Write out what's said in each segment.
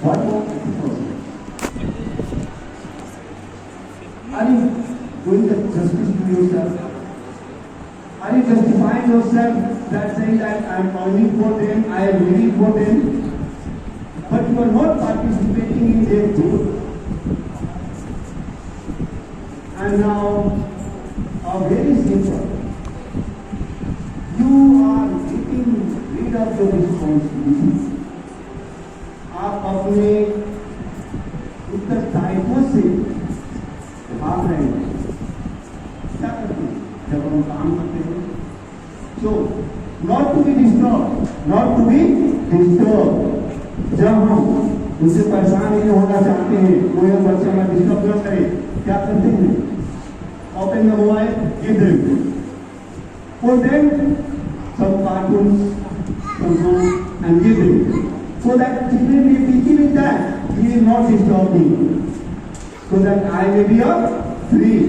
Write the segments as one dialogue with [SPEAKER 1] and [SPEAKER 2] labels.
[SPEAKER 1] What more is possible? Are you doing the justice to yourself? Are you justifying yourself that saying that I am earning for them, I am living for them, but you are not participating in their growth? And now, very simple. You are getting rid of your responsibility. आप अपने उत्तरदायित्व से भाग रहे हैं। क्या करते हैं जब हम काम करते हैं? So, not to be disturbed. जब हम उनसे परेशान नहीं होना चाहते हैं, कोई हम बच्चे हमें डिस्टर्ब न करे, क्या करते हैं? Open the mobile, give them. Put them some cartoons, some songs, and give them. So that children may be with that. He is not disturbing. So that I may be free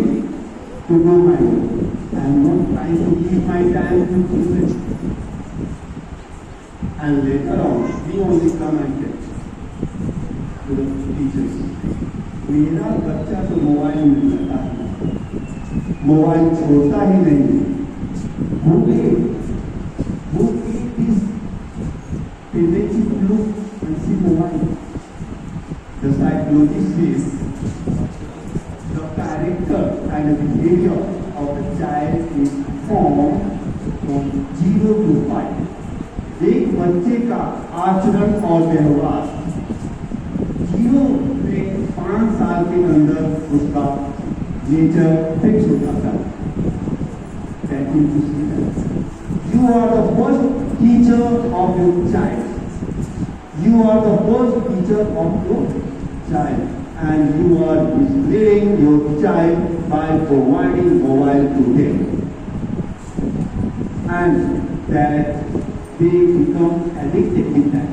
[SPEAKER 1] to do my work. I am not trying to give my time to children. And later on, we only come and tell to the teachers. मेरा बच्चा तो mobile में रहता है, mobile छोड़ता ही नहीं। Who is preventive look and see mobile? The psychologist says the character and the behavior of the child is formed from 0 to 5. एक बच्चे का आचरण और व्यवहार 0 से 5 साल के अंदर उसका नेचर फिक्स हो जाता है। You are the first teacher of your child. You are the first teacher of your child, and you are misleading your child by providing mobile to them, and that they become addicted with that.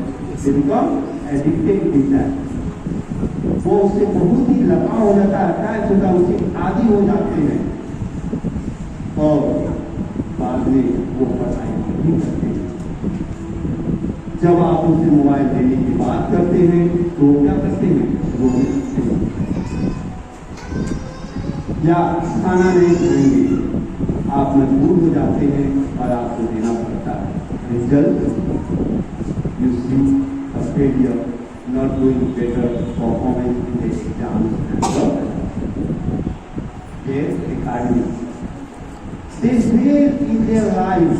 [SPEAKER 1] वो उससे बहुत ही लगाव हो जाता है, attach होता है, उससे आदी हो जाते हैं और बाद में वो पढ़ाई नहीं करते हैं। जब आप उसे मोबाइल देने की बात करते हैं तो क्या करते हैं? वो या खाना नहीं खाएंगे, आप मजबूर हो जाते हैं और आपको देना पड़ता है। Result you see a failure, not doing better performance in the exams and their academics. They fail in their lives,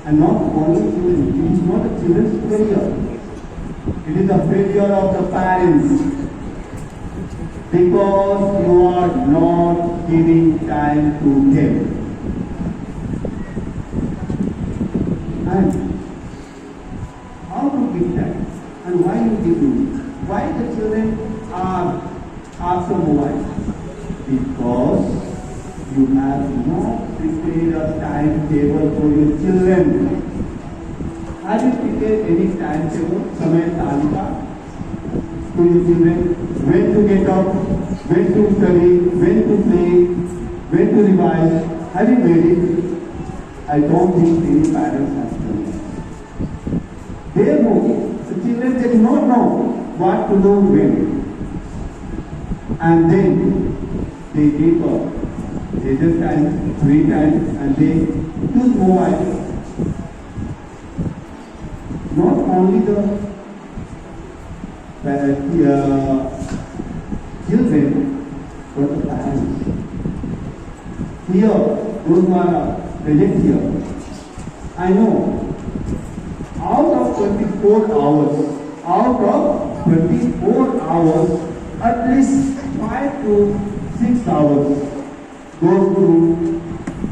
[SPEAKER 1] and not only children. It is not a children's failure. It is the failure of the parents, because you are not giving time to them. And how to give time? And why you give it? Why the children are after mobile? Because you have not prepared a timetable for your children. Have you prepared any timetable, समय तालिका to your children? When to get up, when to study, when to play, when to revise? Have you made it? I don't think any parents have done it. Therefore, the children they do not know what to do when, and then they give up. They just time, 3 times, and they use mobile. Not only the children, but the parents. Here, those who are present here, I know. Out of 24 hours, at least 5 to 6 hours goes through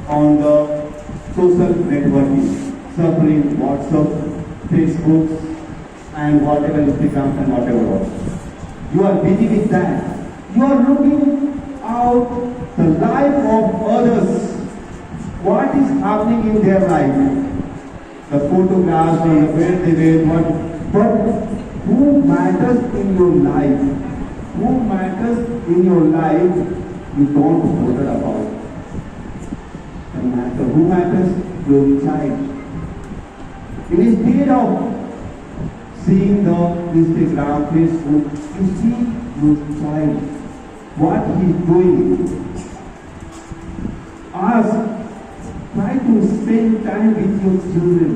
[SPEAKER 1] on the social networking, surfing, WhatsApp, Facebook, and whatever Instagram and whatever else. You are busy with that. You are looking out the life of others. What is happening in their life? The photographs and where they were, but who matters in your life? Who matters in your life? You don't bother about. The matter who matters? Your child. Instead of seeing the Instagram, Facebook, you see your child, what he is doing. Ask, try to spend time with your children.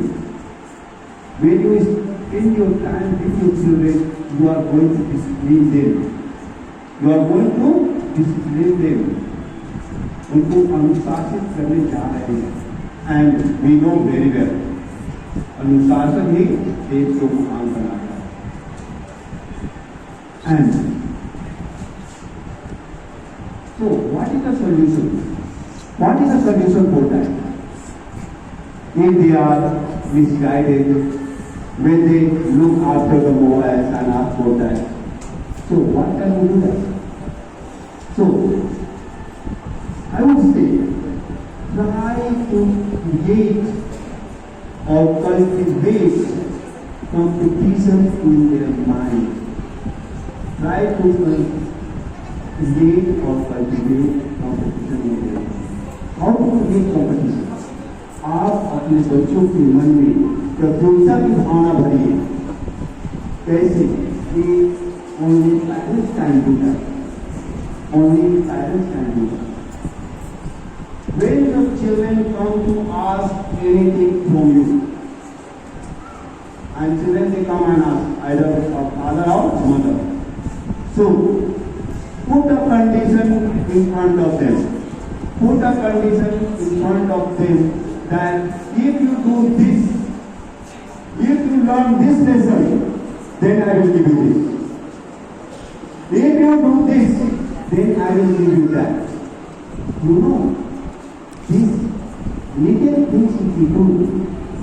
[SPEAKER 1] When you spend your time with your children, you are going to discipline them. You are going to discipline them. उनको अनुशासित करने जा रहे हैं. And we know very well, अनुशासन ही देश को महान बनाता है. And so, what is the solution? What is the solution for that? If they are misguided, when they look after the mobiles and ask for that, so what can we do that? So, I would say, try to create or cultivate competition in their mind. Try to create or cultivate competition in their mind. How to create competition? आप अपने बच्चों के मन में प्रतियोगिता की भावना भरिए. कैसे? कि only parents can do that. Only parents can do that. When your children come to ask anything from you, and children they come and ask either of father or mother. So, put a condition in front of them. Put a condition in front of them that if you do this, if you learn this lesson, then I will give you this. If you do this, then I will give you that. You know, these little things if you do,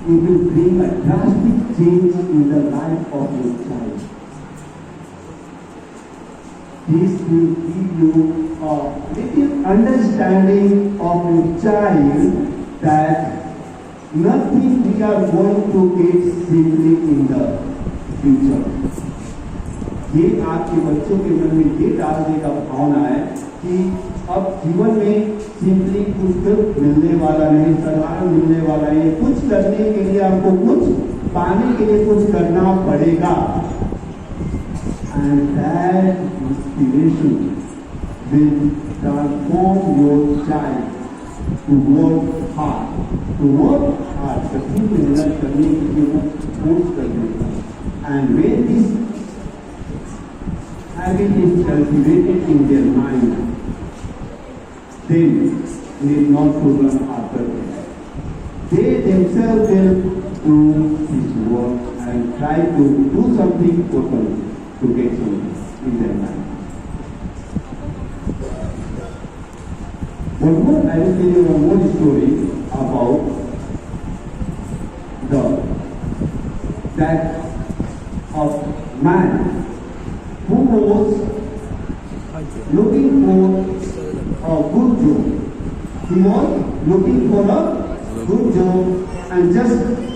[SPEAKER 1] it will bring a drastic change in the life of your child. This will give you a little understanding of your child that nothing we are going to get simply in the future. ये आपके बच्चों के मन में ये डालने का भावना है कि अब जीवन में सिंपली कुछ मिलने वाला नहीं, साधारण मिलने वाला है. कुछ करने के लिए आपको कुछ पाने के लिए कुछ करना पड़ेगा. And that inspiration will transform your child to work hard. To work hard, कठिन मेहनत करने के लिए वो फोर्स कर देगा. And when this habit is cultivated in their mind, then it is not to run after them. They themselves will do this work and try to do something total to get something in their mind. One more, I will tell you one more story about that of man who was looking for a good job. He was looking for a good job and just